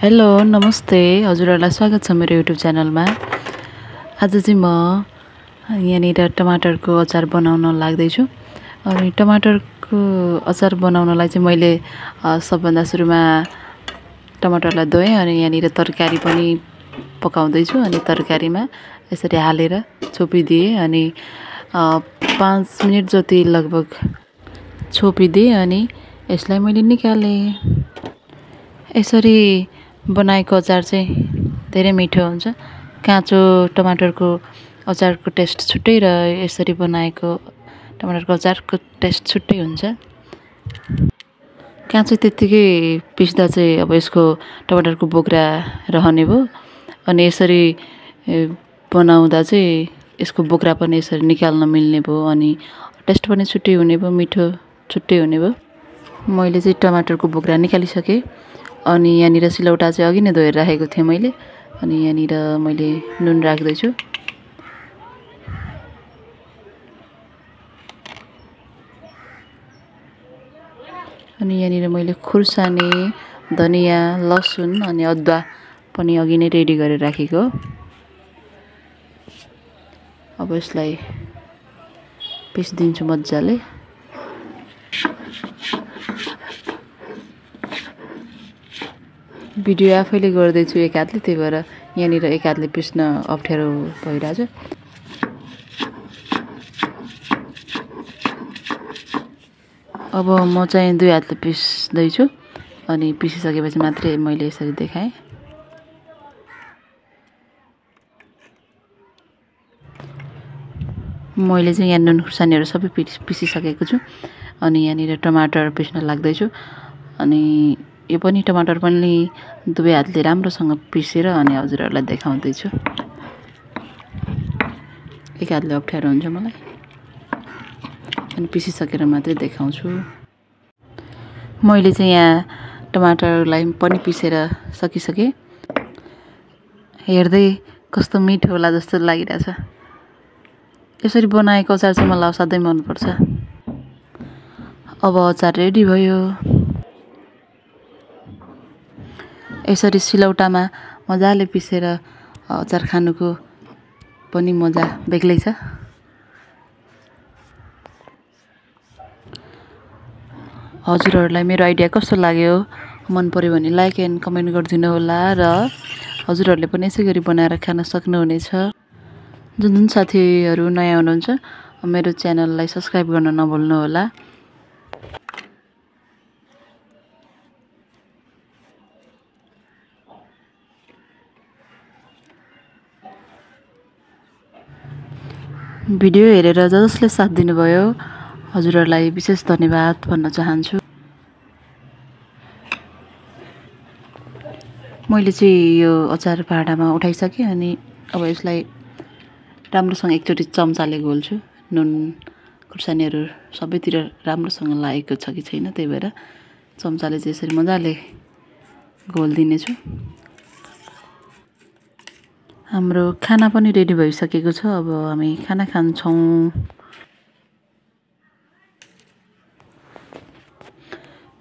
Hello नमस्ते हजुरहरूलाई स्वागत छ मेरो युट्युब च्यानलमा। आज चाहिँ म यहाँनिर टमाटरको अचार बनाउन लाग्दैछु। अनि टमाटरको अचार बनाउनलाई चाहिँ मैले सबभन्दा सुरुमा टमाटरलाई धोएँ अनि यहाँनिर तरकारी पनि पकाउँदैछु। अनि तरकारीमा यसरी हालेर छोपिदिएँ अनि 5 मिनट जति लगभग छोपिदिएँ अनि यसलाई मैले निकालेँ। यसरी बनाएको अचार चाहिँ धेरै मिठो हुन्छ। काँचो टमाटरको अचारको टेस्ट छुट्टै र यसरी बनाएको टमाटरको अचारको टेस्ट छुट्टै हुन्छ। काँचो त्यत्तिकै पिस्दा चाहिँ अब यसको टमाटरको बोक्रा रहने भयो अनि यसरी बनाउँदा चाहिँ यसको बोक्रा पनि यसरी निकाल्न मिल्ने भयो अनि टेस्ट पनि छुट्टै हुने भयो, मिठो छुट्टै हुने भयो। मैले चाहिँ टमाटरको बोक्रा निकालिसकेँ अनि यहाँनिर सिलौटा चाहिँ अघि नै धोएर राखेको थिएँ मैले। अनि यहाँनिर मैले नुन राख्दैछु। अनि यहाँनिर मैले खुर्सानी, धनिया, लसुन अनि अदुवा पनि अघि नै रेडी गरेर राखेको। अब यसलाई पिस्दिन्छु मजाले। भिडियो आफैले गर्दैछु एक हातले, त्यही भएर यहाँनिर एक हातले पिस्न अप्ठ्यारो भइरहेछ। अब म चाहिँ 2 हातले पिस्दैछु अनि पिसिसकेपछि मात्रै मैले यसरी देखाएँ। मैले चाहिँ यहाँ नुन खुर्सानीहरू सबै पिसिसकेको छु अनि यहाँनिर टमाटर पिस्न लाग्दैछु। अनि यो पनि टमाटर पनि 2 हातले राम्रोसँग पिसेर अनि हजुरहरूलाई देखाउँदैछु। एक हातले अप्ठ्यारो हुन्छ मलाई अनि पिसिसकेर मात्रै देखाउँछु। मैले चाहिँ यहाँ टमाटरलाई पनि पिसेर सकिसकेँ। हेर्दै कस्तो मिठो होला जस्तो लागिरहेछ। यसरी बनाएको अचार चाहिँ मलाई असाध्यै मनपर्छ। अब अचार रेडी भयो। यसरी सिलौटामा मजाले पिसेर अचार खानुको पनि मजा बेग्लै छ। हजुरहरूलाई मेरो आइडिया कस्तो लाग्यो, मन पर्यो भने लाइक एन्ड कमेन्ट गरिदिनु होला र हजुरहरूले पनि यसै गरी बनाएर खान सक्नुहुनेछ। जुन साथीहरू नयाँ हुनुहुन्छ मेरो च्यानललाई सब्स्क्राइब गर्न नभुल्नु होला। भिडियो हेरेर जसले साथ दिनुभयो हजुरहरूलाई विशेष धन्यवाद भन्न चाहन्छु। मैले चाहिँ यो अचार भाँडामा उठाइसकेँ अनि अब यसलाई राम्रोसँग एकचोटि चम्चाले घोल्छु। नुन खुर्सानीहरू सबैतिर राम्रोसँग लागेको छ कि छैन, त्यही भएर चम्चाले चाहिँ यसरी मजाले घोलिदिनेछु। हाम्रो खाना पनि रेडी भइसकेको छ। अब हामी खाना खान्छौँ।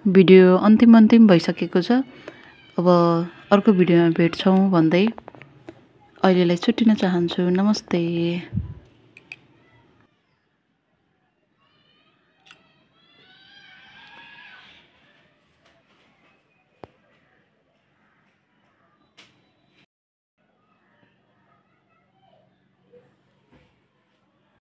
भिडियो अन्तिम भइसकेको छ। अब अर्को भिडियोमा भेट्छौँ भन्दै अहिलेलाई छुट्टिन चाहन्छु। नमस्ते।